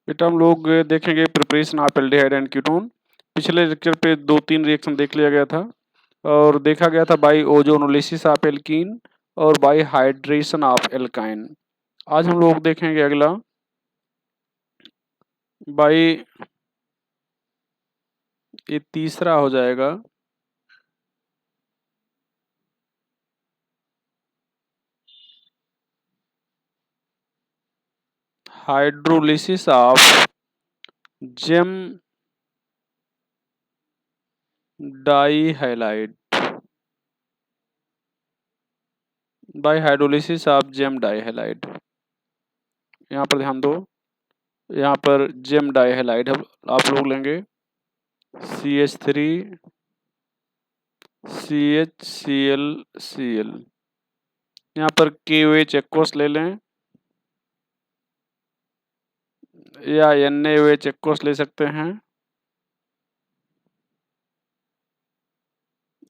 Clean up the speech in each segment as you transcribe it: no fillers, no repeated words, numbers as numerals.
बेटा हम लोग देखेंगे preparation of aldehyde and ketone. पिछले लेक्चर पे 2-3 रिएक्शन देख लिया गया था और देखा गया था बाई ओजोनोलिसिस ऑफ एल्कीन और बाई हाइड्रेशन ऑफ एल्काइन। आज हम लोग देखेंगे अगला बाई, ये तीसरा हो जाएगा hydrolysis of gem dihalide by hydrolysis of gem dihalide. यहाँ पर ध्यान दो, यहाँ पर जेम डाइहैलाइड आप लोग लेंगे CH3 CHClCl। यहाँ पर KOH एक्वस ले लें या NaOH एक्वस ले सकते हैं।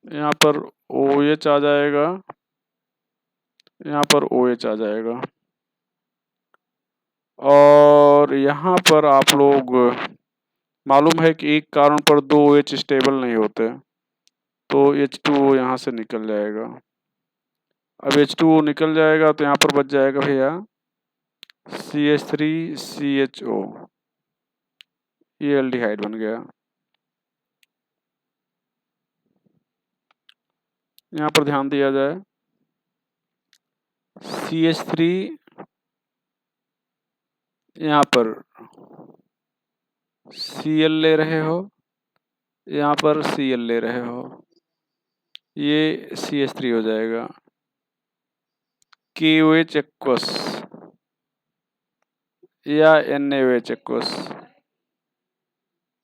यहाँ पर OH आ जाएगा, यहाँ पर OH आ जाएगा और यहाँ पर आप लोग मालूम है कि एक कार्बन पर 2 OH स्टेबल नहीं होते, तो H2O यहाँ से निकल जाएगा। अब H2O निकल जाएगा तो यहाँ पर बच जाएगा भैया CH3CHO, ये एल्डिहाइड बन गया। यहाँ पर ध्यान दिया जाए CH3, यहाँ पर Cl ले रहे हो, यहाँ पर Cl ले रहे हो, ये CH3 हो जाएगा। KOH एक्वस या NaOH एक्वस,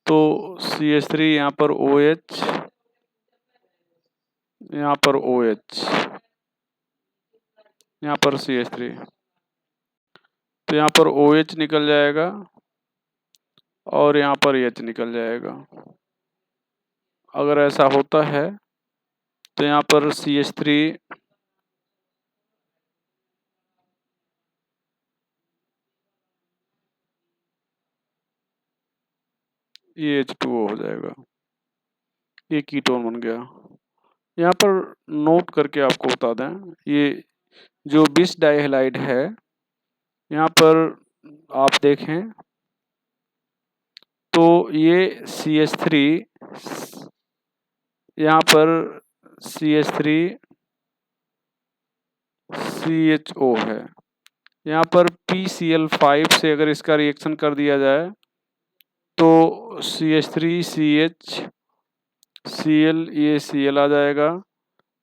तो CH3 यहाँ पर OH, यहाँ पर OH, यहाँ पर CH3, तो यहाँ पर OH निकल जाएगा और यहाँ पर H निकल जाएगा। अगर ऐसा होता है तो यहाँ पर CH3 ये H2O हो जाएगा, ये कीटोन बन गया। यहाँ पर नोट करके आपको बता दें, ये जो बिस डाइहैलाइड है यहाँ पर आप देखें तो ये CH3, यहाँ पर CH3 CHO है। यहाँ पर PCl5 से अगर इसका रिएक्शन कर दिया जाए तो CH3CH Cl, ये Cl आ जाएगा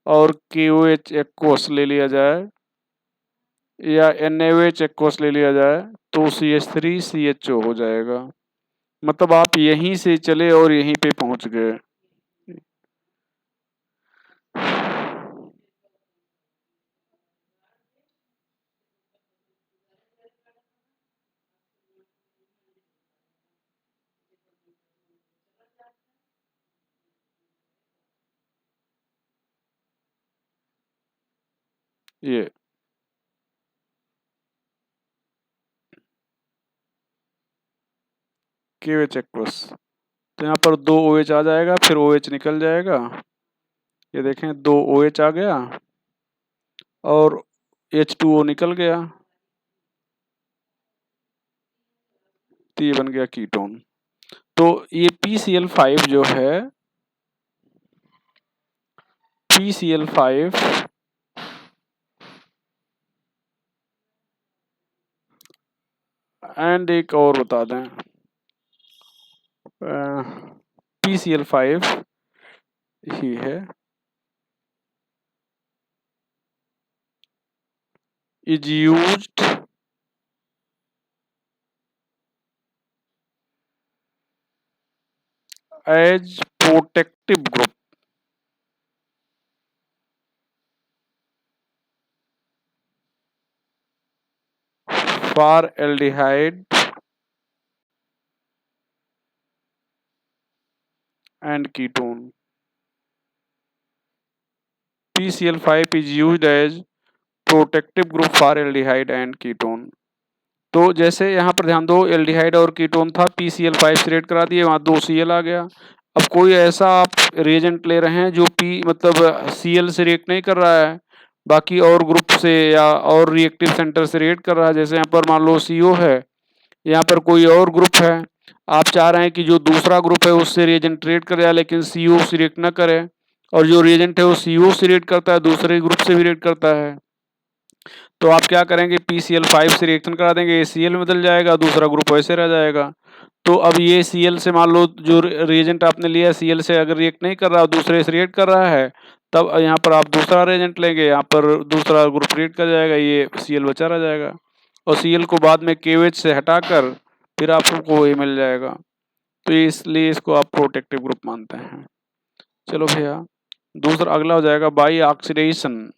और KOH एक्वस ले लिया जाए या NaOH एक्वस ले लिया जाए तो CH3CHO हो जाएगा। मतलब आप यहीं से चले और यहीं पे पहुंच गए। ये KOH एक्वस, तो यहाँ पर 2 OH आ जाएगा, फिर OH निकल जाएगा। ये देखें 2 OH आ गया और H2O निकल गया, तो ये बन गया कीटोन। तो ये PCl5 जो है, PCl5 एंड एक और बता दें, PCl5 ही है, is used as protective group for aldehyde and ketone. PCl5 is used as protective group for aldehyde and ketone. तो जैसे यहाँ पर ध्यान दो, एल्डिहाइड और कीटोन था, PCl5 सिलेक्ट करा दिए, वहाँ 2 Cl आ गया। अब कोई ऐसा आप रिएजेंट ले रहे हैं जो मतलब Cl से रिएक्ट नहीं कर रहा है, बाकी और ग्रुप से या और रिएक्टिव सेंटर से रिएक्ट कर रहा है। जैसे यहाँ पर मान लो CO है, यहाँ पर कोई और ग्रुप है, आप चाह रहे हैं कि जो दूसरा ग्रुप है उससे रिएजेंट रिएक्ट कर जाए लेकिन CO से रिएक्ट ना करे, और जो रिएजेंट है वो CO से रिएक्ट करता है, दूसरे ग्रुप से भी रिएक्ट करता है। तो आप क्या करेंगे, PCl5 से रिएक्शन करा देंगे, Cl में बदल जाएगा, दूसरा ग्रुप वैसे रह जाएगा। तो अब ये Cl से मान लो जो रिएजेंट आपने लिया Cl से अगर रिएक्ट नहीं कर रहा, दूसरे से रिएक्ट कर रहा है, तब यहाँ पर आप दूसरा रिएजेंट लेंगे, यहाँ पर दूसरा ग्रुप रिएक्ट कर जाएगा, ये Cl बचा रह जाएगा, और Cl को बाद में KOH से हटाकर फिर आपको ये मिल जाएगा। तो इसलिए इसको आप प्रोटेक्टिव ग्रुप मानते हैं। चलो भैया, दूसरा अगला हो जाएगा by oxidation.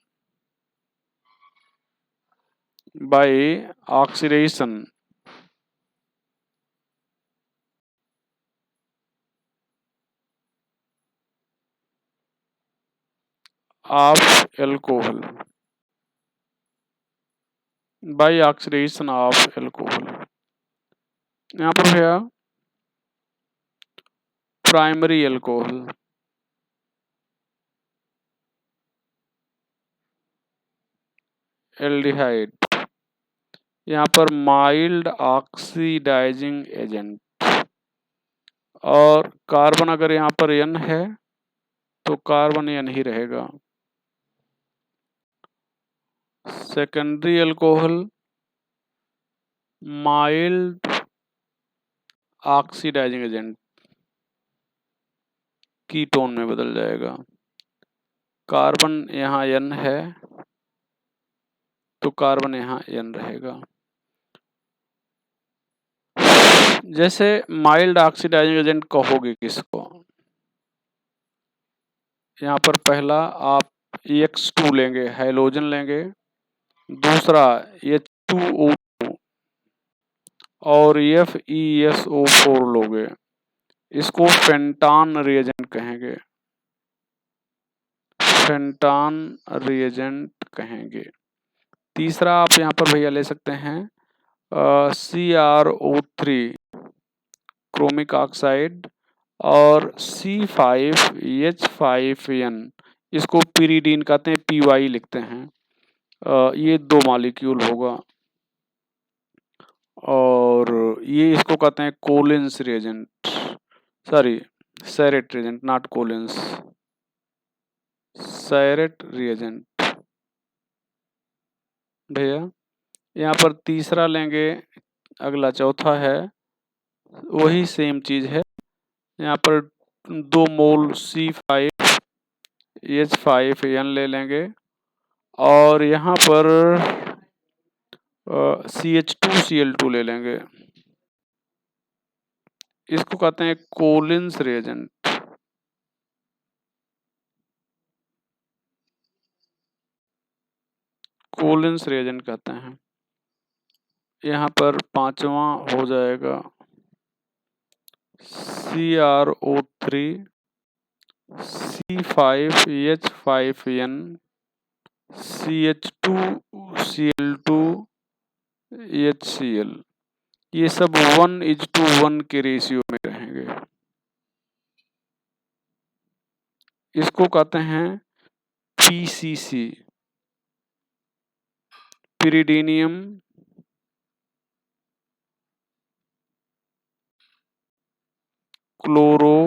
By oxidation of alcohol, by oxidation of alcohol. यहाँ पर भैया प्राइमरी एल्कोहल, एल्डिहाइड, यहाँ पर माइल्ड ऑक्सीडाइजिंग एजेंट, और कार्बन अगर यहाँ पर N है तो कार्बन N ही रहेगा। Secondary alcohol mild oxidising agent, ketone में बदल जाएगा। कार्बन यहाँ N है तो कार्बन यहाँ N रहेगा। जैसे माइल्ड ऑक्सीडाइजिंग एजेंट कहोगे किसको, यहाँ पर पहला आप X2 लेंगे, हाइड्रोजन लेंगे, दूसरा H2O2 और FeSO4 लोगे, इसको फेंटान रिएजेंट कहेंगे, फेंटान रिएजेंट कहेंगे। तीसरा आप यहाँ पर भैया ले सकते हैं CrO3 क्रोमिक ऑक्साइड और C5H5N, इसको पिरीडीन कहते हैं, PY लिखते हैं। ये 2 मॉलिक्यूल होगा, और ये इसको कहते हैं Collins reagent, sorry Surratt reagent, not Collins, Surratt reagent. भैया यहाँ पर तीसरा लेंगे, अगला चौथा है, वही सेम चीज है। यहाँ पर 2 मोल C5H5N ले लेंगे, और यहाँ पर CH2Cl2 ले लेंगे, इसको कहते हैं कोलिन्स रिएजेंट। कोलिन्स रिएजेंट कहते हैं। यहाँ पर पांचवा हो जाएगा CrO3 C5H5N CH2Cl2 HCl, ये सब 1:1 के रेशियो में रहेंगे। इसको कहते हैं PCC, पिरिडीनियम क्लोरो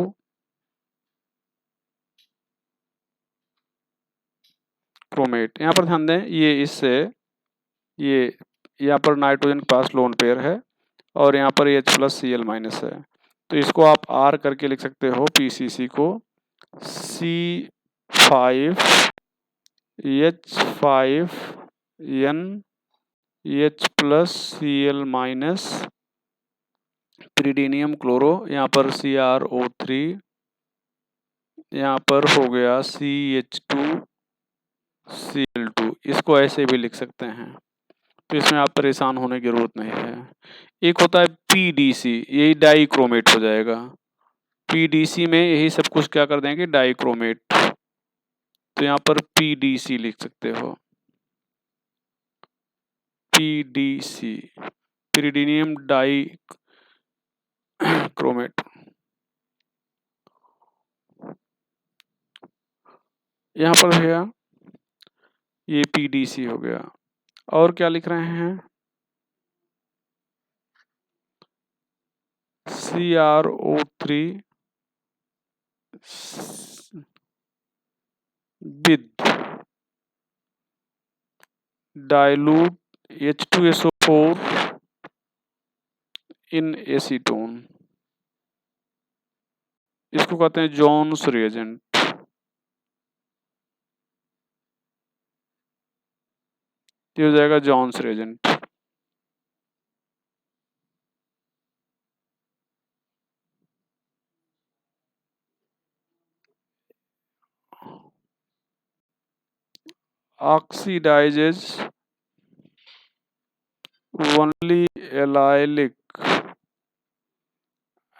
क्रोमेट। यहाँ पर ध्यान दें, ये इससे ये यहाँ पर नाइट्रोजन के पास लोन पेयर है और यहाँ पर H+Cl- है, तो इसको आप R करके लिख सकते हो, PCC को C5H5N H+Cl- पिरिडीनियम क्लोरो, यहाँ पर CrO3, यहाँ पर हो गया CH2Cl2, इसको ऐसे भी लिख सकते हैं, तो इसमें आप परेशान होने की जरूरत नहीं है। एक होता है PDC, यही डाइक्रोमेट हो जाएगा। PDC में यही सब कुछ क्या कर देंगे, डाइक्रोमेट, तो यहाँ पर PDC लिख सकते हो, PDC pyridinium dichromate। यहाँ पर भैया ये PDC हो गया। और क्या लिख रहे हैं? CrO3 with dilute H2SO4 in acetone। इसको कहते हैं जॉन्स रिएजेंट। ये हो जाएगा Johns reagent. Oxidizes only allylic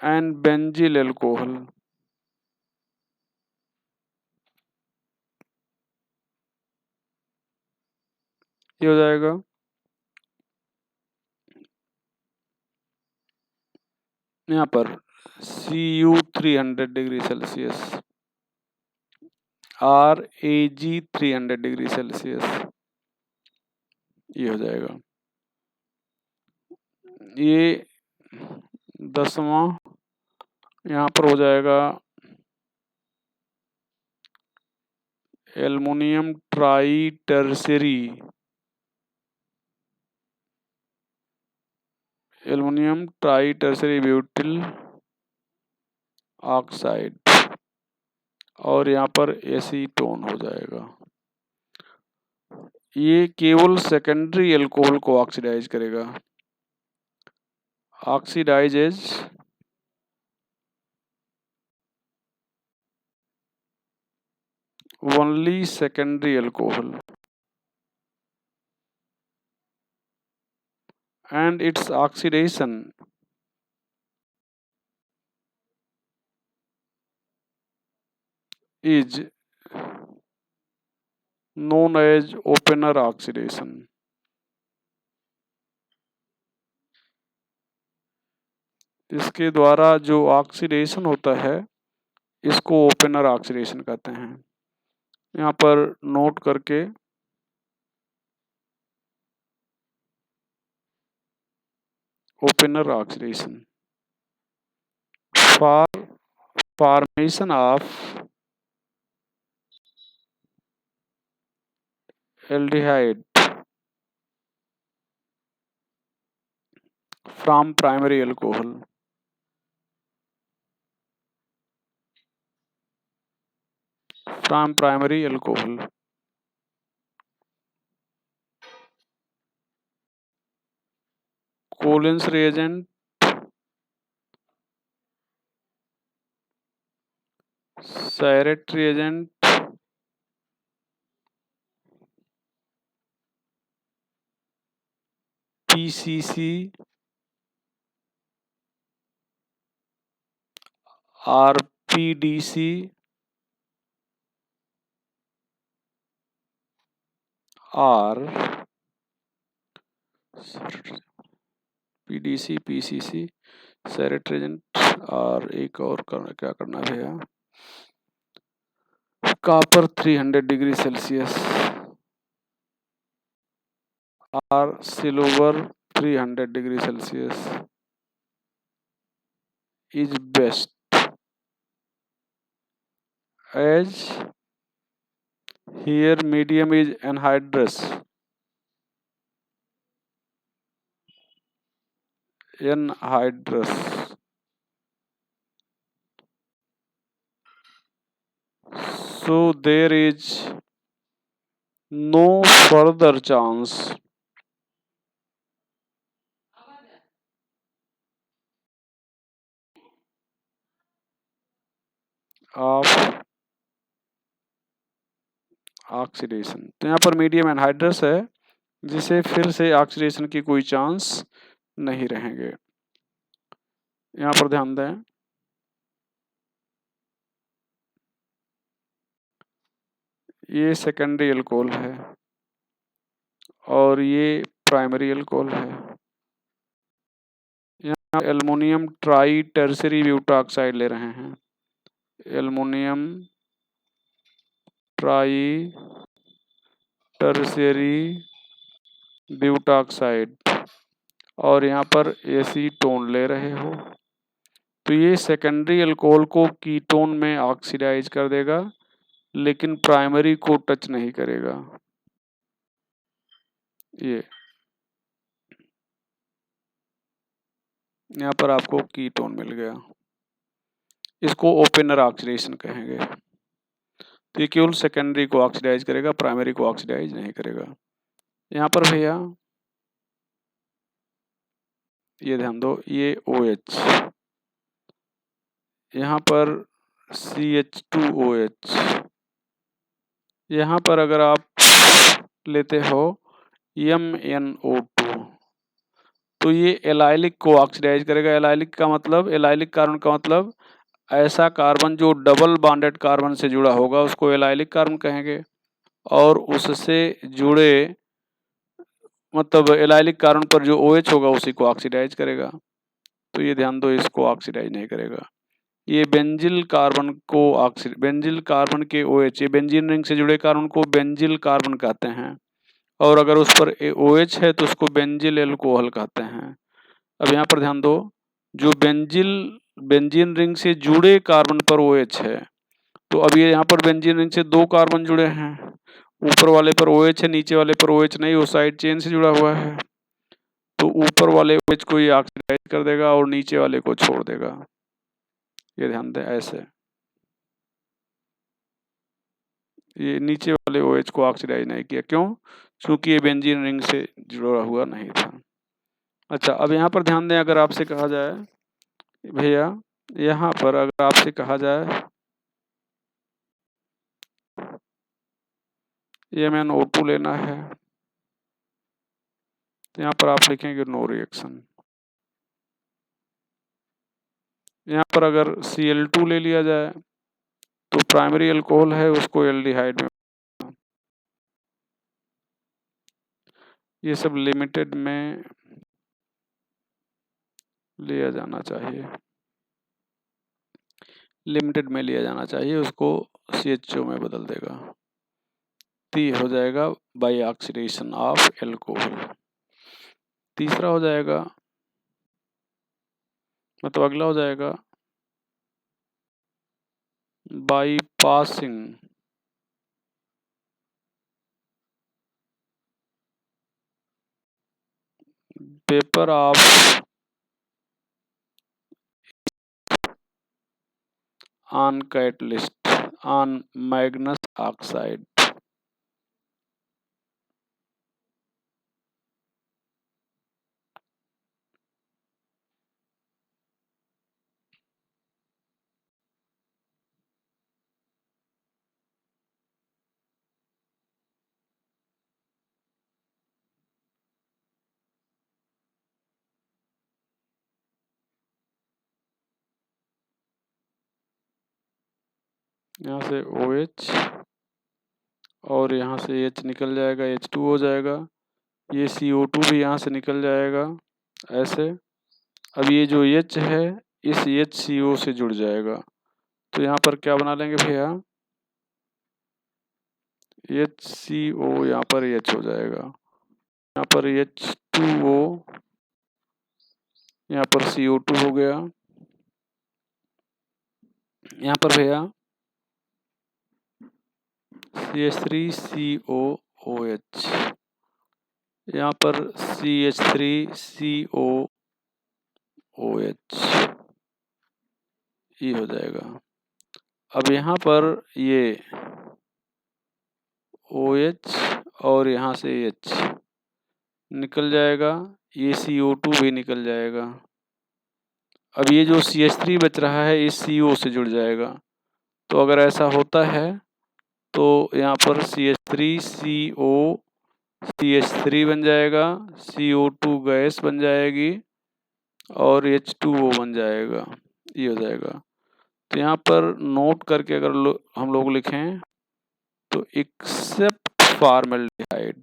and benzyl alcohol। ये हो जाएगा यहाँ पर Cu 300 degree Celsius, Rag 300 degree Celsius. ये हो जाएगा। ये 10वां यहाँ पर हो जाएगा aluminium try tertiary, aluminium try tertiary butyl oxide, और यहाँ पर एसीटोन हो जाएगा। ये केवल सेकेंडरी एल्कोहल को ऑक्सीडाइज करेगा। Oxidises only secondary alcohol and its oxidation is known as opener oxidation। इसके द्वारा जो ऑक्सीडेशन होता है इसको ओपनर ऑक्सीडेशन कहते हैं। यहाँ पर नोट करके opener oxidation for formation of aldehyde from primary alcohol। from primary alcohol। Collins reagent, Sarret reagent, PCC, RPDC, और PDC, PCC, Sarret reagent, और एक और क्या करना है भैया, कॉपर 300 डिग्री सेल्सियस और silver 300 degree Celsius is best as here medium is anhydrous, so there is no further chance of oxidation. तो यहाँ पर मीडियम एनहाइड्रस है जिसे फिर से ऑक्सीडेशन की कोई चांस नहीं रहेंगे। यहाँ पर ध्यान दें, ये सेकेंडरी अल्कोहल है और ये प्राइमरी अल्कोहल है। एल्युमिनियम ट्राई टर्सरी ब्यूटाक्साइड ले रहे हैं, एल्युमिनियम ट्राई टर्सरी ब्यूटाक्साइड, और यहाँ पर एसीटोन ले रहे हो, तो ये सेकेंडरी अल्कोहल को कीटोन में ऑक्सीडाइज कर देगा, लेकिन प्राइमरी को टच नहीं करेगा। ये यहाँ पर आपको कीटोन मिल गया, इसको ओपनर ऑक्सीडेशन कहेंगे। तो ये केवल सेकेंडरी को ऑक्सीडाइज करेगा, प्राइमरी को ऑक्सीडाइज नहीं करेगा। यहाँ पर भैया ये ध्यान दो, ये OH, यहाँ पर CH2OH, यहाँ पर अगर आप लेते हो MnO2, तो ये एलाइलिक को ऑक्सीडाइज करेगा। एलाइलिक का मतलब, एलाइलिक कार्बन का मतलब ऐसा कार्बन जो डबल बॉन्डेड कार्बन से जुड़ा होगा उसको एलाइलिक कार्बन कहेंगे, और उससे जुड़े मतलब एलाइलिक कार्बन पर जो OH होगा उसी को ऑक्सीडाइज करेगा। तो ये ध्यान दो, इसको ऑक्सीडाइज नहीं करेगा। ये बेंजिल कार्बन को बेंजिल कार्बन के OH, ये बेंजीन रिंग से जुड़े कार्बन को बेंजिल कार्बन कहते हैं, और अगर उस पर OH है तो उसको बेंजिल एल्कोहल कहते हैं। अब यहाँ पर ध्यान दो, जो बेंजीन रिंग से जुड़े कार्बन पर OH है, तो अब ये यहाँ पर बेंजीन रिंग से 2 कार्बन जुड़े हैं, ऊपर वाले पर OH है, नीचे वाले पर OH नहीं, वो साइड चेन से जुड़ा हुआ है, तो ऊपर वाले OH को ये ऑक्सीडाइज कर देगा और नीचे वाले को छोड़ देगा। ये ध्यान दें, ऐसे ये नीचे वाले OH को ऑक्सीडाइज नहीं किया, क्यों? क्योंकि ये बेंजीन रिंग से जुड़ा हुआ नहीं था। अच्छा, अब यहाँ पर ध्यान दें, अगर आपसे कहा जाए भैया, यहाँ पर अगर आपसे कहा जाए MnO2 लेना है, तो यहाँ पर आप लिखेंगे नो रिएक्शन। यहाँ पर अगर Cl2 ले लिया जाए तो प्राइमरी अल्कोहल है, उसको एल्डिहाइड में, ये सब लिमिटेड में लिया जाना चाहिए, लिमिटेड में लिया जाना चाहिए, उसको CHO में बदल देगा, तो ये हो जाएगा बाय ऑक्सीडेशन ऑफ एल्कोहल। तीसरा हो जाएगा, मतलब अगला हो जाएगा by passing paper of on catalyst on Magnus oxide. यहाँ से OH और यहाँ से H निकल जाएगा, H2 हो जाएगा, ये CO2 भी यहाँ से निकल जाएगा ऐसे। अब ये जो H है इस HCO से जुड़ जाएगा, तो यहाँ पर क्या बना लेंगे भैया, HCO, यहाँ पर H हो जाएगा, यहाँ पर H2O, यहाँ पर CO2 हो गया, यहाँ पर भैया CH3COOH, यहाँ पर CH3COOH, ये हो जाएगा। अब यहाँ पर ये OH और यहाँ से H निकल जाएगा, ये CO2 भी निकल जाएगा। अब ये जो CH3 बच रहा है इस CO से जुड़ जाएगा, तो अगर ऐसा होता है तो यहाँ पर CH3CO CH3 बन जाएगा, CO2 गैस बन जाएगी और H2O बन जाएगा, ये हो जाएगा। तो यहाँ पर नोट करके अगर हम लोग लिखें तो except formaldehyde,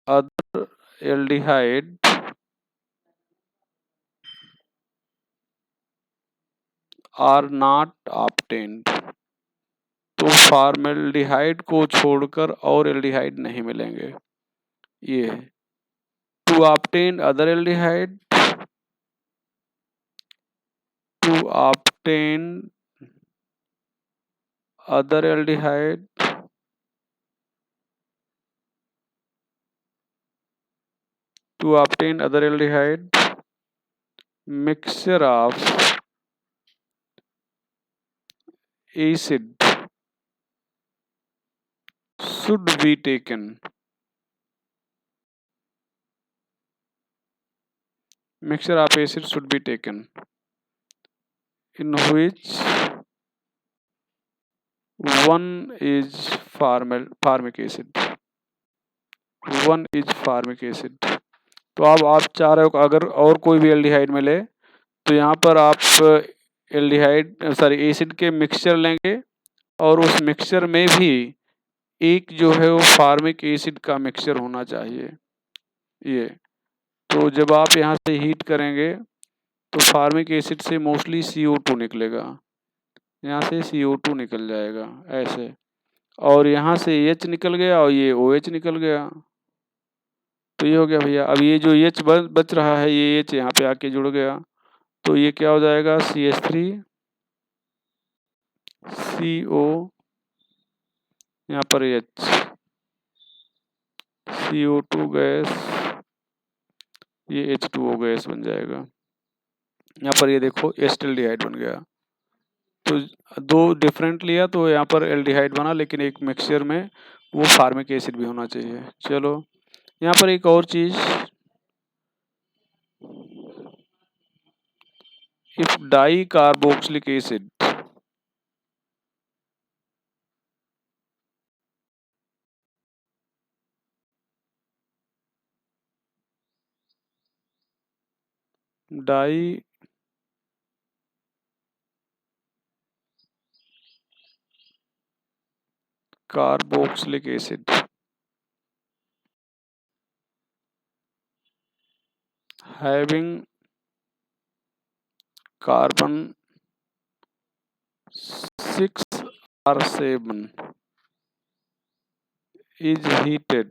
other aldehyde are not obtained. तो फॉर्मेल्डिहाइड को छोड़कर और एल्डिहाइड नहीं मिलेंगे। ये है to obtain other aldehyde, to obtain other aldehyde to obtain other aldehyde, mixture of acid should be taken. Mixture of acid should be taken in which one is formic acid, one is formic acid। तो अब आप चाह रहे हो अगर और कोई भी एल्डिहाइड मिले तो यहाँ पर आप एल्डिहाइड सॉरी एसिड के मिक्सचर लेंगे और उस मिक्सचर में भी एक जो है वो फार्मिक एसिड का मिक्सचर होना चाहिए। ये तो जब आप यहाँ से हीट करेंगे तो फार्मिक एसिड से मोस्टली CO2 निकलेगा, यहाँ से CO2 निकल जाएगा ऐसे, और यहाँ से H निकल गया और ये OH निकल गया। तो ये हो गया भैया। अब ये जो H बच रहा है ये H यहाँ पे आके जुड़ गया तो ये क्या हो जाएगा CH3 CO, यहाँ पर H, CO2 गैस, ये H2O गैस बन जाएगा। यहाँ पर ये देखो एस्टिल्डिहाइड बन गया। तो दो डिफरेंट लिया तो यहाँ पर एल्डिहाइड बना, लेकिन एक मिक्सचर में वो फार्मिक एसिड भी होना चाहिए। चलो यहाँ पर एक और चीज, if di carboxylic acid di carboxylic acid having carbon 6 or 7 is heated,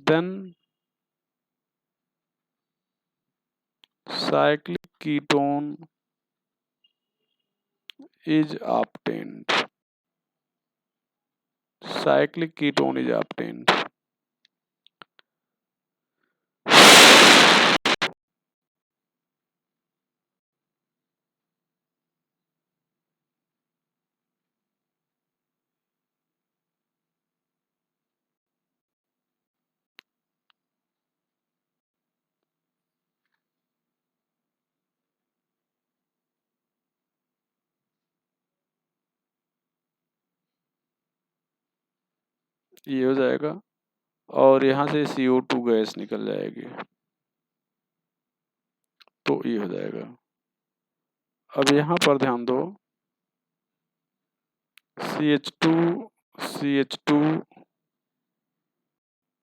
then cyclic ketone is obtained, cyclic ketone is obtained। ये हो जाएगा और यहाँ से CO2 गैस निकल जाएगी तो ये हो जाएगा। अब यहाँ पर ध्यान दो CH2 CH2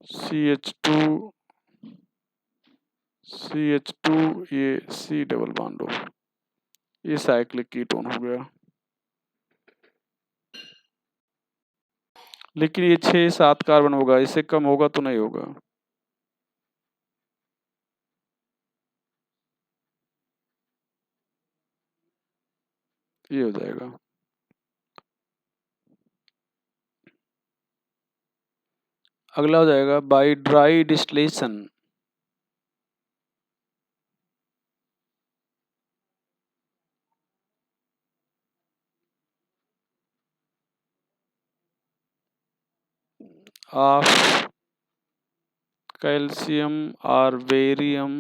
CH2 CH2 ये C डबल बॉन्ड हो, ये साइक्लिक कीटोन हो गया। लेकिन ये 6-7 कार्बन होगा, इससे कम होगा तो नहीं होगा। ये हो जाएगा। अगला हो जाएगा by dry distillation of calcium और बेरियम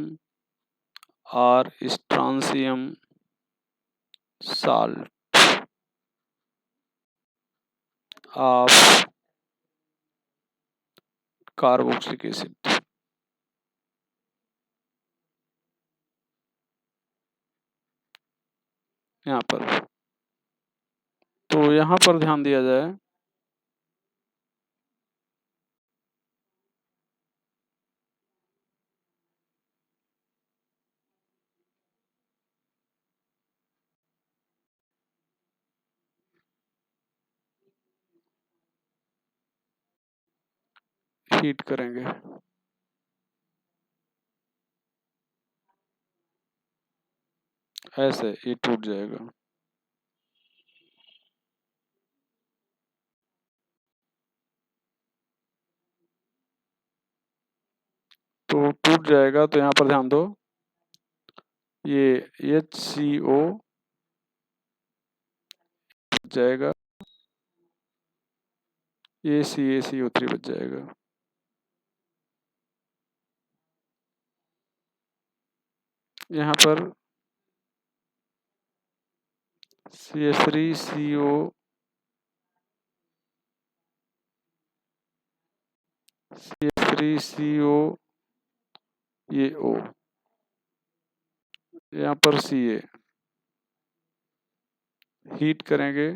और strontium salt of carboxylic acid. यहाँ पर तो यहाँ पर ध्यान दिया जाए हीट करेंगे। ऐसे ये टूट जाएगा। तो टूट जाएगा, तो यहाँ पर ध्यान दो, ये HCO बच जाएगा, ये CaCO3 बच जाएगा। यहाँ पर CH3CO CH3CO ये O, यहाँ पर Ca हीट करेंगे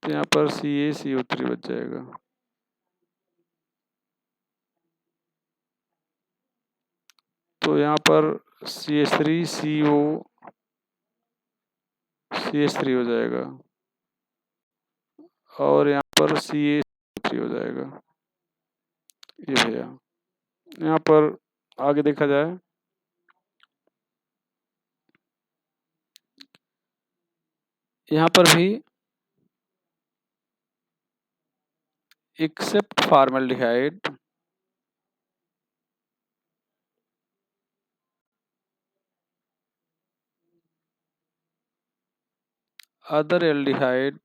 तो यहाँ पर CaCO3 बच जाएगा। तो यहाँ पर CH3CO CH3 हो जाएगा और यहाँ पर CaCO3 हो जाएगा। ये भैया यहाँ पर आगे देखा जाए, यहाँ पर भी except formaldehyde other aldehyde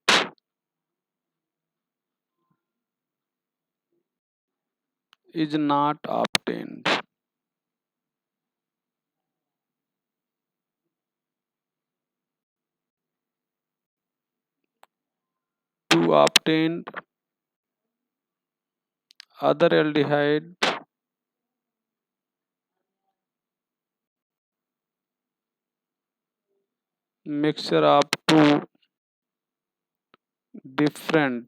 is not obtained. To obtain other aldehyde, mixture of two different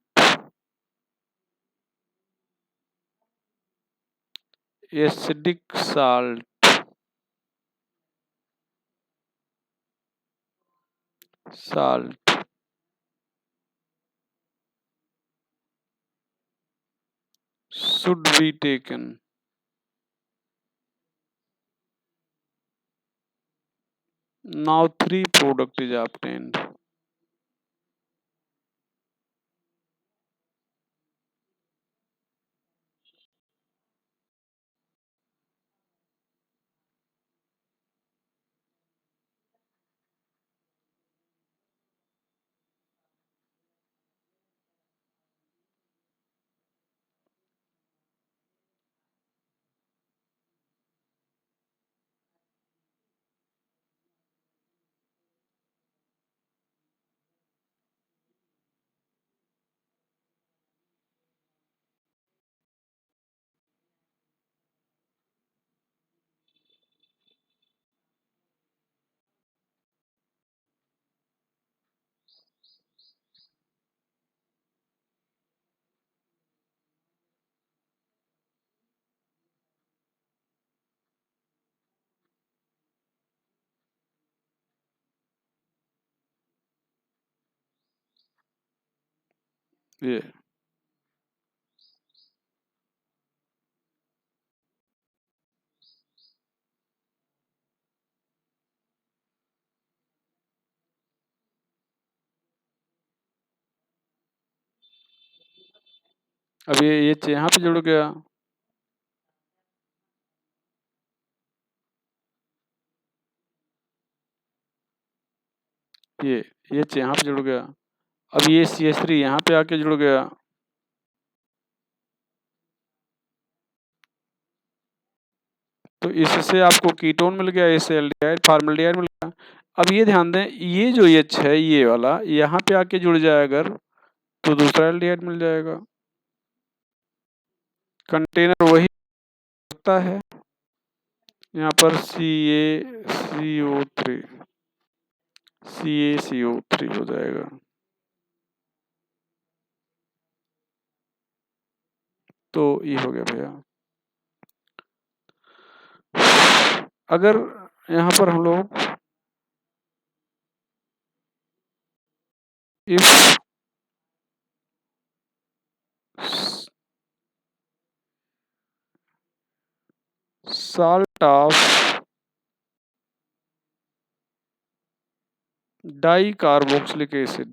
acidic salt should be taken. Now three product is obtained. ये अब ये यहाँ पे जुड़ गया, ये यहाँ पे जुड़ गया। अब ये CH3 यहाँ पे आके जुड़ गया, तो इससे आपको कीटोन मिल गया, इससे एल्डिहाइड फॉर्मल्डिहाइड मिल गया। अब ये ध्यान दें, ये जो H है ये वाला यहाँ पे आके जुड़ जाए अगर, तो दूसरा एल्डिहाइड मिल जाएगा। कंटेनर वही होता है, यहाँ पर CaCO3 हो जाएगा। तो ये हो गया भैया। अगर यहाँ पर हम लोग if salt of dicarboxylic acid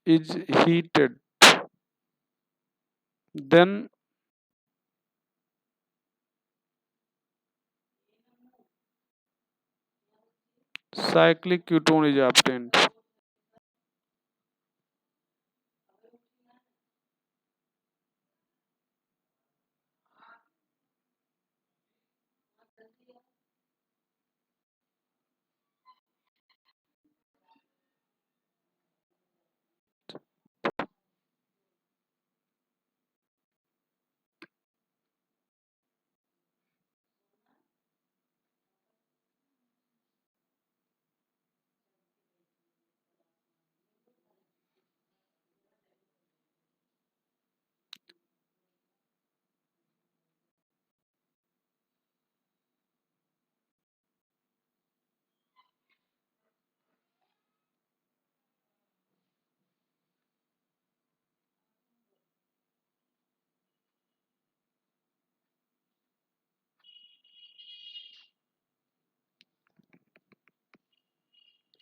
is heated, then cyclic ketone is obtained.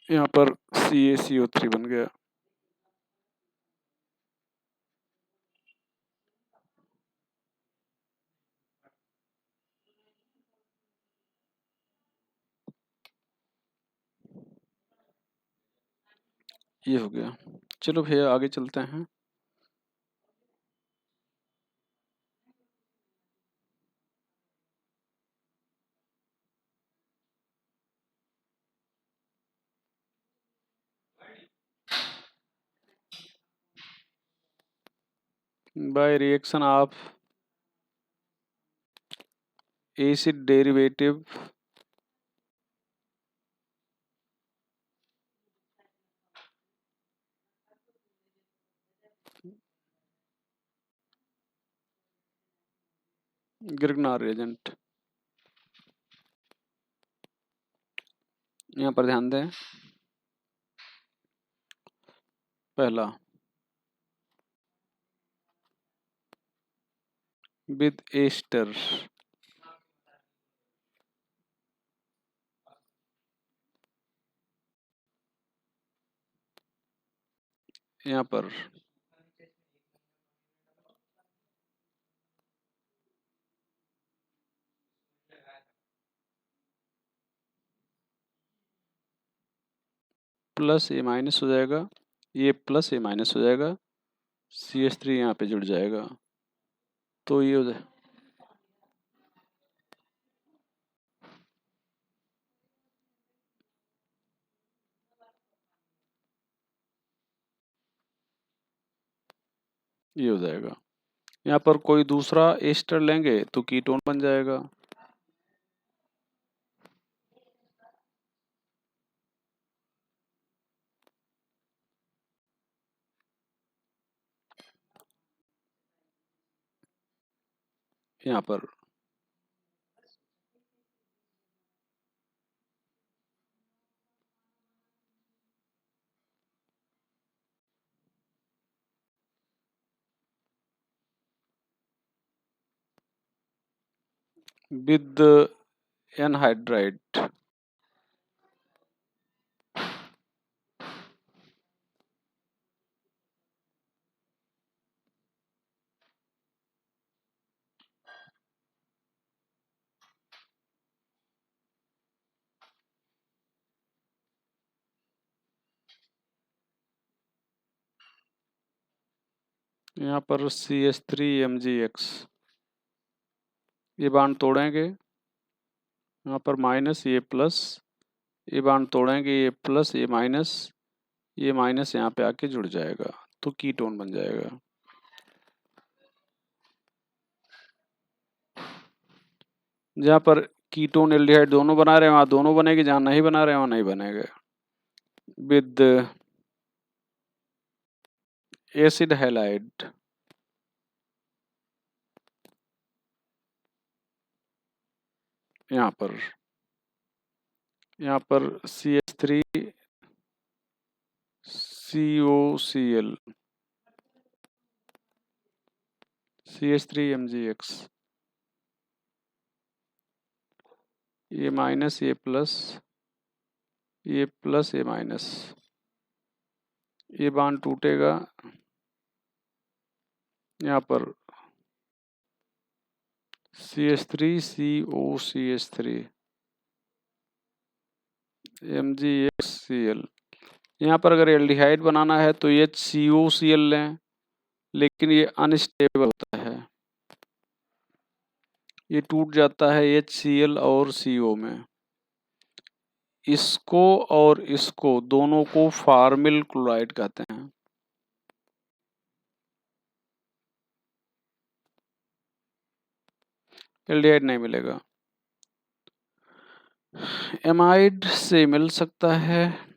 यहाँ पर CaCO3 बन गया। ये हो गया। चलो भैया आगे चलते हैं। By reaction of acid derivative Grignard reagent, यहाँ पर ध्यान दें। पहला with ester, यहाँ पर प्लस ए माइनस हो जाएगा, ये प्लस ए माइनस हो जाएगा, CH3 यहाँ पे जुड़ जाएगा, तो ये हो जाए ये हो जाएगा। यहाँ पर कोई दूसरा एस्टर लेंगे तो कीटोन बन जाएगा। यहाँ पर with anhydride, यहाँ पर CH3MgX, ये बांड तोड़ेंगे, यहाँ पर माइनस ये प्लस, ये बांड तोड़ेंगे, ये प्लस ये माइनस यहाँ पे आके जुड़ जाएगा, तो कीटोन बन जाएगा। जहाँ पर कीटोन एल्डिहाइड दोनों बना रहे हैं वहाँ दोनों बनेगी, जहाँ नहीं बना रहे हैं वहाँ नहीं बनेगा। विद एसिड हैलाइड, यहाँ पर CH3 COCl CH3MgX, ये माइनस ये प्लस, ये प्लस ये माइनस, ये बांड टूटेगा, यहाँ पर CH3COCH3 MgXCl। यहाँ पर अगर एल्डिहाइड बनाना है तो HCOCl लें, लेकिन ये अनस्टेबल होता है, ये टूट जाता है HCl और CO में। इसको और इसको दोनों को फार्मिल क्लोराइड कहते हैं। एल्डिहाइड नहीं मिलेगा। एमाइड से मिल सकता है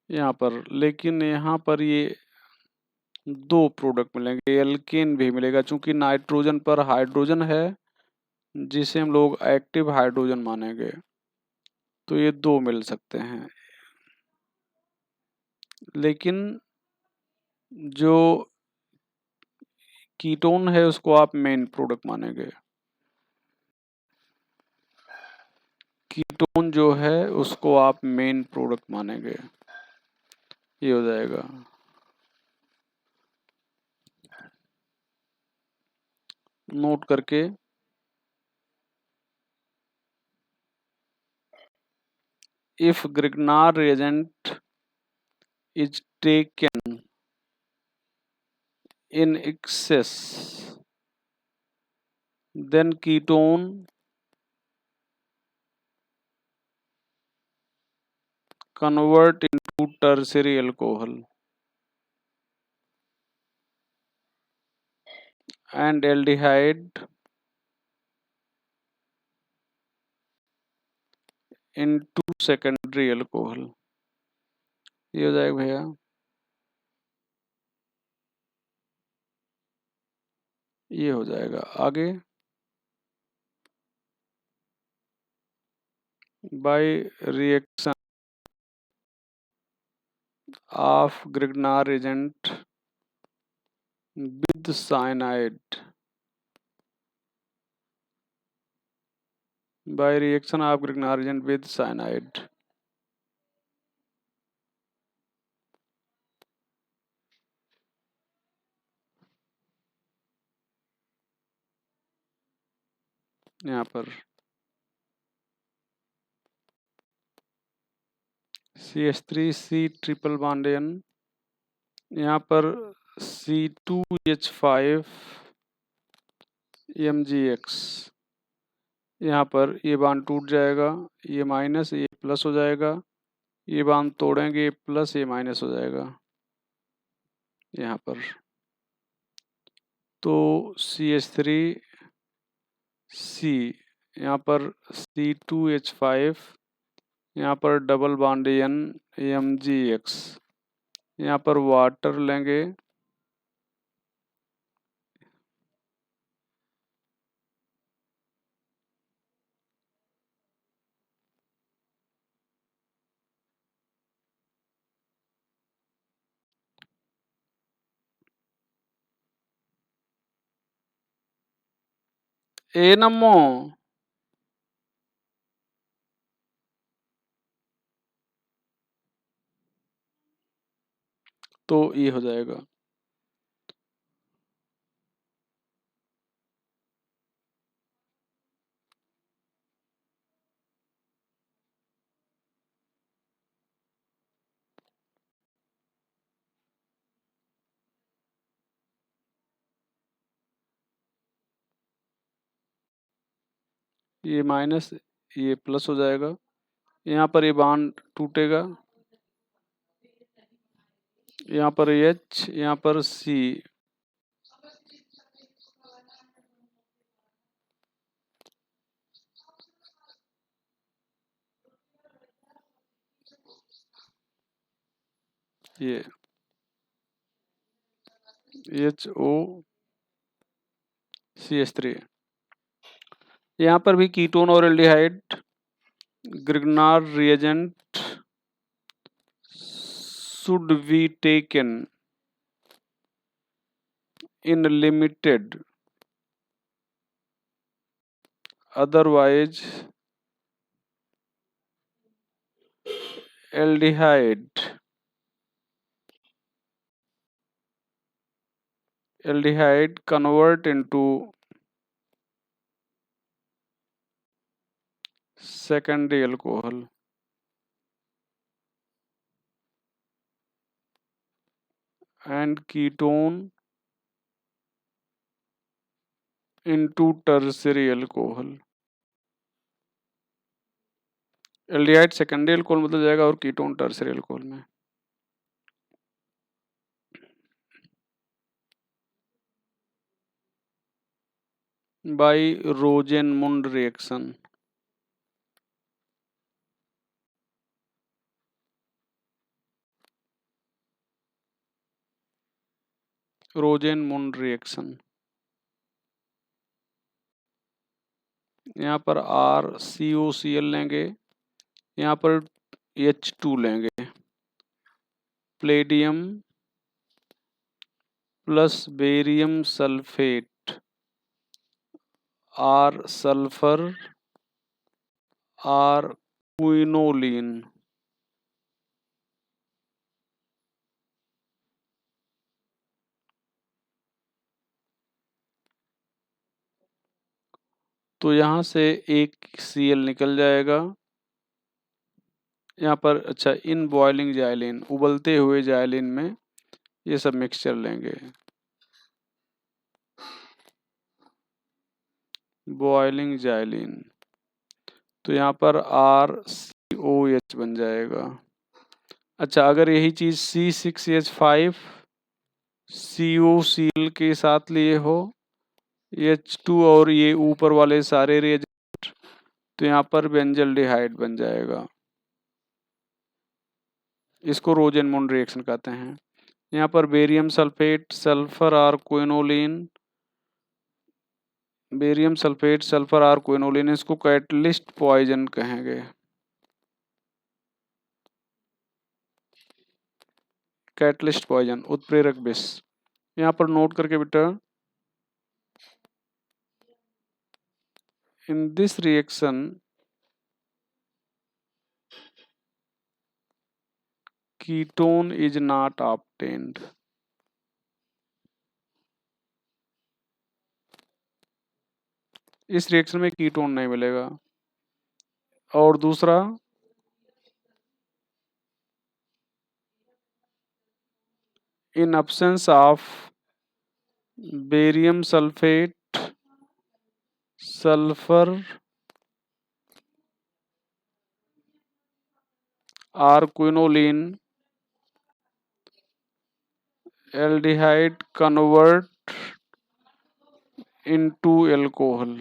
यहाँ पर, लेकिन यहाँ पर ये दो प्रोडक्ट मिलेंगे, एल्केन भी मिलेगा, चूंकि नाइट्रोजन पर हाइड्रोजन है जिसे हम लोग एक्टिव हाइड्रोजन मानेंगे, तो ये दो मिल सकते हैं। लेकिन जो कीटोन है उसको आप मेन प्रोडक्ट मानेंगे, कीटोन जो है उसको आप मेन प्रोडक्ट मानेंगे, ये हो जाएगा। नोट करके if Grignard reagent is taken in excess, then ketone convert into tertiary alcohol and aldehyde into secondary alcohol। ये हो जाएगा भैया। ये हो जाएगा। आगे by reaction of Grignard reagent with cyanide, by reaction of Grignard reagent with cyanide, यहाँ पर CH3C ट्रिपल बॉन्ड N, यहाँ पर C2H5 MgX, यहाँ पर ये बांड टूट जाएगा, ये माइनस ये प्लस हो जाएगा, ये बांड तोड़ेंगे, प्लस ये माइनस हो जाएगा यहाँ पर। तो CH3C, यहाँ पर C2H5, यहाँ पर डबल बॉन्ड N MgX, यहाँ पर वाटर लेंगे, ए नमो तो ये हो जाएगा। ये माइनस ये प्लस हो जाएगा, यहाँ पर ये बॉन्ड टूटेगा, यहाँ पर H, यहाँ पर C, ये HOCH3, यहाँ पर भी कीटोन और aldehyde Grignard reagent should be taken in limited, otherwise aldehyde convert into secondary alcohol and ketone into tertiary alcohol। Aldehyde secondary alcohol में बदल जाएगा और कीटोन टर्शियरी अल्कोहल में। By Rosenmund reaction. Rosenmund reaction, यहाँ पर RCOCl लेंगे, यहाँ पर H2 लेंगे, palladium plus barium sulphate, R sulphur, R quinoline, तो यहाँ से एक Cl निकल जाएगा। यहाँ पर अच्छा, इन बॉइलिंग जाइलिन, उबलते हुए जाइलिन में ये सब मिक्सचर लेंगे, बॉइलिंग जाइलिन, तो यहाँ पर RCOH बन जाएगा। अच्छा, अगर यही चीज C6H5 COCl के साथ लिए हो, H2 और ये ऊपर वाले सारे रिएजेंट, तो यहाँ पर बेंजल्डिहाइड बन जाएगा। इसको रोजेनमुंड रिएक्शन कहते हैं। यहाँ पर बेरियम सल्फेट, सल्फर और क्विनोलिन, बेरियम सल्फेट, सल्फर और क्विनोलिन, इसको कैटलिस्ट पॉइजन कहेंगे। कैटलिस्ट पॉइजन, उत्प्रेरक विष। यहाँ पर नोट करके बेटा, in this reaction ketone is not obtained। इस रिएक्शन में कीटोन नहीं मिलेगा। और दूसरा, in absence of barium sulphate, sulphur और quinoline, aldehyde convert into alcohol।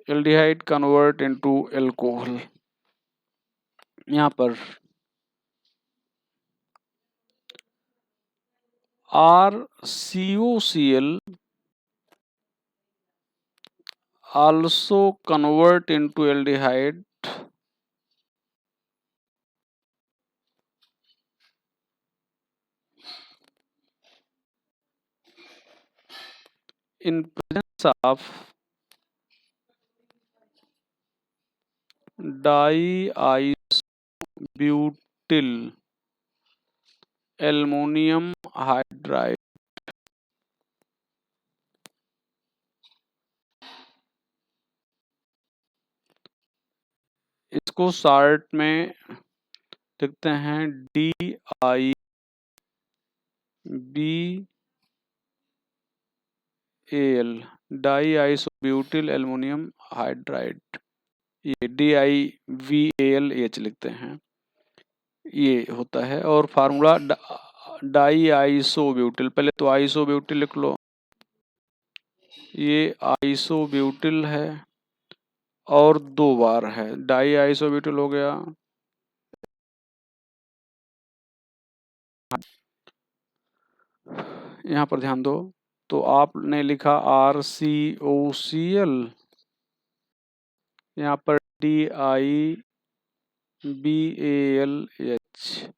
aldehyde convert into alcohol। यहाँ पर RCOCl also convert into aldehyde in presence of diisobutyl ammonium hydride. इसको शॉर्ट में लिखते हैं DIBAL, डाईआइसोब्यूटिल एल्युमिनियम हाइड्राइड। ये DIVALH लिखते हैं, ये होता है। और फार्मूला डाईआइसोब्यूटिल, पहले तो आइसोब्यूटिल लिख लो, ये आइसोब्यूटिल है और 2 बार है, डाईआइसोब्यूटिल हो गया। यहाँ पर ध्यान दो, तो आपने लिखा RCOCl, यहाँ पर DIBAL BALH,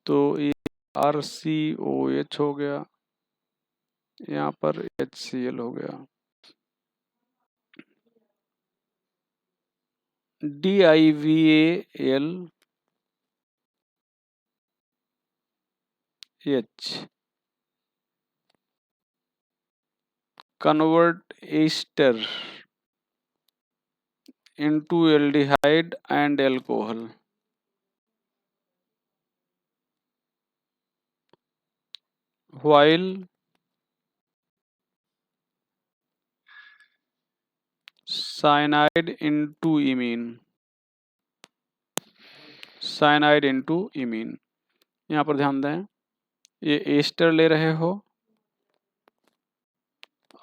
तो ये RCOH हो गया, यहाँ पर HCl हो गया। DIVALH, convert ester into aldehyde and alcohol, while cyanide into imine। यहाँ पर ध्यान दें, ये एस्टर ले रहे हो,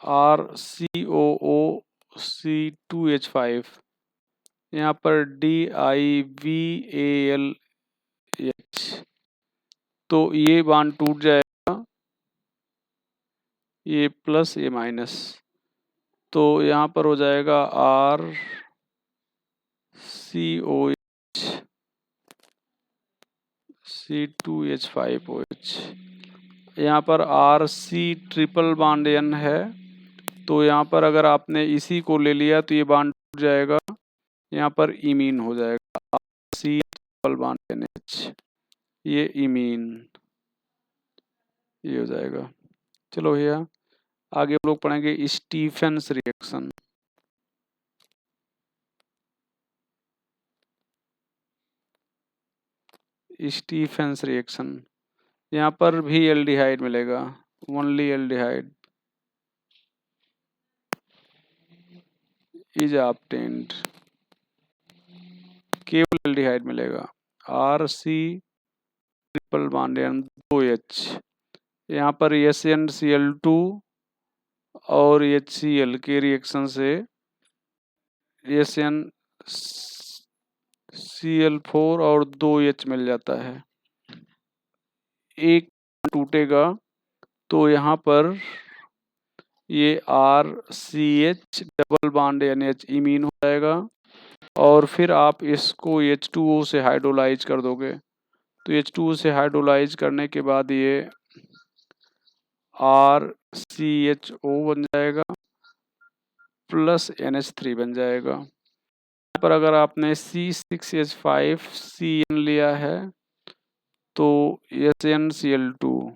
RCOOC2H5, यहाँ पर DIVALH, तो ये बांड टूट जाएगा, ये प्लस ये माइनस, तो यहाँ पर हो जाएगा RCOH C2H5OH। यहाँ पर RC ट्रिपल बांड N है, तो यहाँ पर अगर आपने इसी को ले लिया तो ये बांड टूट जाएगा, यहाँ पर इमीन हो जाएगा, RC ट्रिपल बांड NH, ये इमीन, ये हो जाएगा। चलो भैया आगे हम लोग पढ़ेंगे स्टीफेंस रिएक्शन। स्टीफेंस रिएक्शन, यहाँ पर भी एल्डिहाइड मिलेगा, ओनली एल्डिहाइड इज ऑब्टेन्ड, केवल एल्डिहाइड मिलेगा, RC ट्रिपल बॉन्ड NH, यहाँ पर SnCl2 और HCl के रिएक्शन से SnCl4 और 2H मिल जाता है, एक टूटेगा तो यहाँ पर ये RCH double bond NH imine हो जाएगा, और फिर आप इसको H2O से हाइड्रोलाइज कर दोगे, तो H2O से हाइड्रोलाइज करने के बाद ये RCHO बन जाएगा प्लस NH3 बन जाएगा। यहाँ पर अगर आपने C6H5CN लिया है तो SnCl2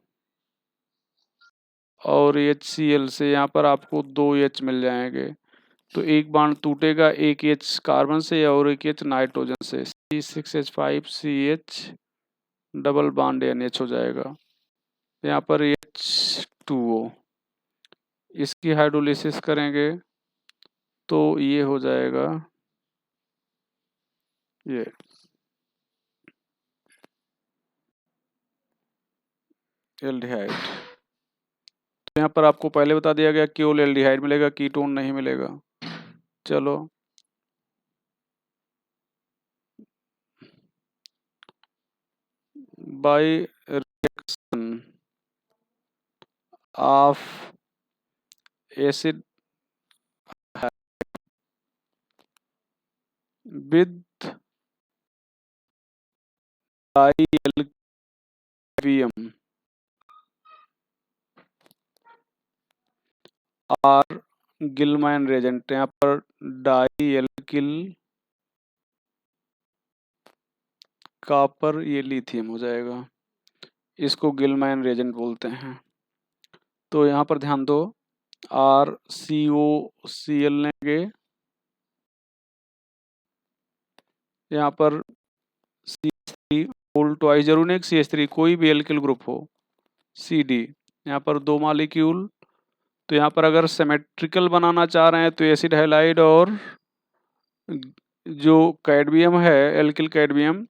और HCl से यहाँ पर आपको 2H मिल जाएंगे, तो एक बांड टूटेगा, एक H कार्बन से और एक H नाइट्रोजन से, C6H5CH डबल बॉन्ड NH हो जाएगा, यहाँ पर H2O, इसकी हाइड्रोलिसिस करेंगे तो ये हो जाएगा ये एल्डिहाइड। तो यहाँ पर आपको पहले बता दिया गया केवल एल्डिहाइड मिलेगा, कीटोन नहीं मिलेगा। चलो by reaction of acid with dialkyllithium और गिलमैन रेजेंट, यहाँ पर डाइएल्किल कॉपर, ये लिथियम हो जाएगा, इसको गिलमैन रेजेंट बोलते हैं। तो यहाँ पर ध्यान दो, RCOCl लेंगे, यहाँ पर CH3 होल ट्वाइस, जरूर नहीं CH3, कोई भी एल्किल ग्रुप हो, CD, यहाँ पर 2 मॉलिक्यूल, तो यहाँ पर अगर सिमेट्रिकल बनाना चाह रहे हैं तो एसिड हैलाइड और जो कैडमियम है एल्किल कैडमियम,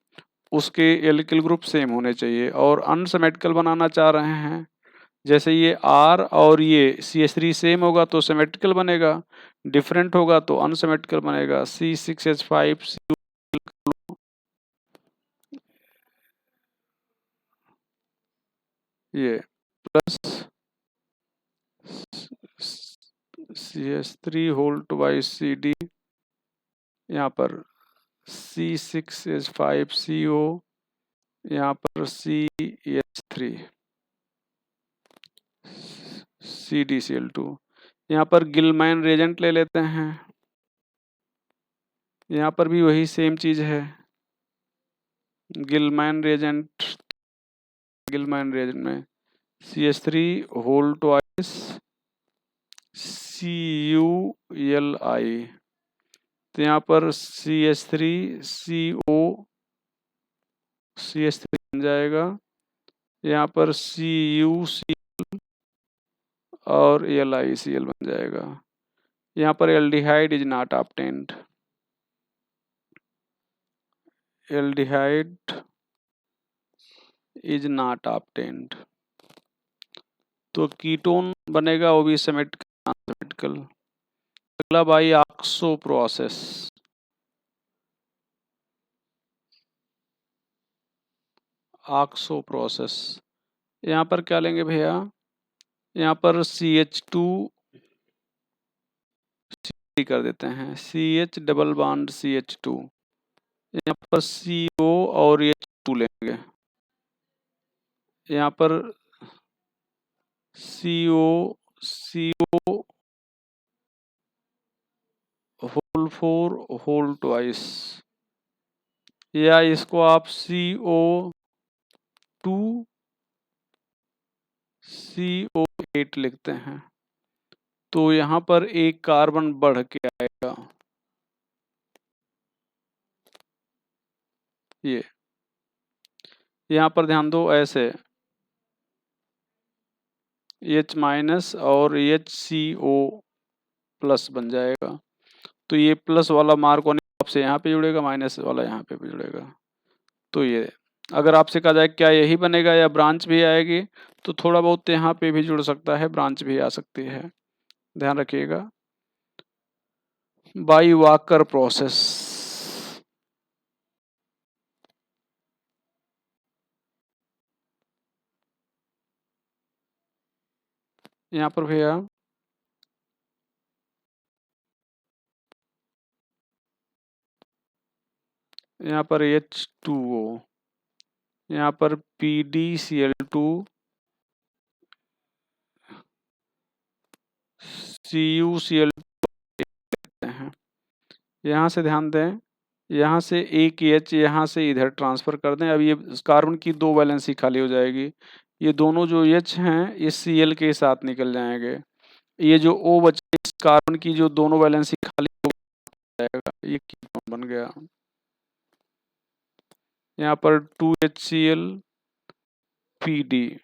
उसके एल्किल ग्रुप सेम होने चाहिए, और अनसिमेट्रिकल बनाना चाह रहे हैं, जैसे ये R और ये CH3 सेम होगा तो सिमेट्रिकल बनेगा, डिफरेंट होगा तो अनसिमेट्रिकल बनेगा, C6H5 ये plus CH3 whole twice CD, यहाँ पर C6H5CO, यहाँ पर CH3 CdCl2। यहाँ पर गिलमैन रेजेंट ले लेते हैं, यहाँ पर भी वही सेम चीज है। गिलमैन रेजेंट में CH3 होल ट्वाइस CuLi, तो यहाँ पर CH3 बन जाएगा, यहाँ पर CuCl और LiCl बन जाएगा। यहाँ पर aldehyde is not obtained, aldehyde is not obtained, तो कीटोन बनेगा वो भी सिमेट्रिकल। अगला भाई ऑक्सो प्रोसेस। ऑक्सो प्रोसेस, यहाँ पर क्या लेंगे भैया, यहाँ पर CH2 कर देते हैं, CH डबल बॉन्ड CH2, यहाँ पर CO और H2 लेंगे, यहाँ पर CO होल 4 होल ट्वाइस, या इसको आप CO8 लिखते हैं, तो यहाँ पर एक कार्बन बढ़ के आएगा, ये यहाँ पर ध्यान दो, ऐसे H- और HCO प्लस बन जाएगा, तो ये प्लस वाला मार्क होने आपसे यहाँ पे जुड़ेगा, माइनस वाला यहाँ पे भी जुड़ेगा। तो ये अगर आपसे कहा जाए क्या यही बनेगा या ब्रांच भी आएगी, तो थोड़ा बहुत यहाँ पे भी जुड़ सकता है, ब्रांच भी आ सकती है, ध्यान रखिएगा। बाई वॉकर प्रोसेस, यहाँ पर भैया यहाँ पर H2O, यहाँ पर PdCl2 CuCl हैं, यहाँ से ध्यान दें, यहाँ से एक H यहाँ से इधर ट्रांसफर कर दें, अब ये कार्बन की 2 वैलेंसी खाली हो जाएगी, ये दोनों जो H हैं इस Cl के साथ निकल जाएंगे, ये जो O बचे इस कार्बन की जो दोनों वैलेंसी खाली हो जाएगा, ये कीटोन बन गया। यहाँ पर 2HCl PD,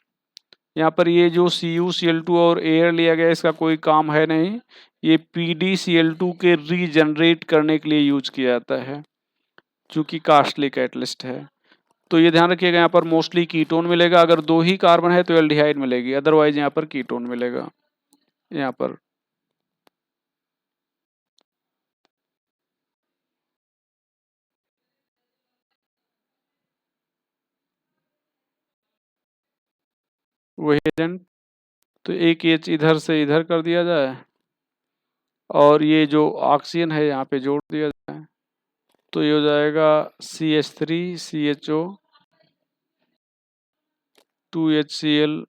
यहाँ पर ये जो CuCl2 और एयर लिया गया इसका कोई काम है नहीं, ये PdCl2 के रीजनरेट करने के लिए यूज किया जाता है, चूंकि कास्टली कैटलिस्ट है। तो ये ध्यान रखिएगा, यहाँ पर मोस्टली कीटोन मिलेगा, अगर 2 ही कार्बन है तो एल्डिहाइड मिलेगी, अदरवाइज यहाँ पर कीटोन मिलेगा। यहाँ पर वही एजेंट, तो एक H इधर से इधर कर दिया जाए और ये जो ऑक्सीजन है यहाँ पे जोड़ दिया जाए, तो ये हो जाएगा CH3 CHO 2HCl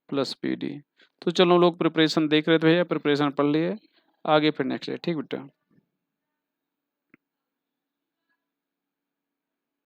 plus PD। तो चलो लोग प्रिपरेशन देख रहे थे भैया, प्रिपरेशन पढ़ लिए, आगे फिर नेक्स्ट है, ठीक बेटा।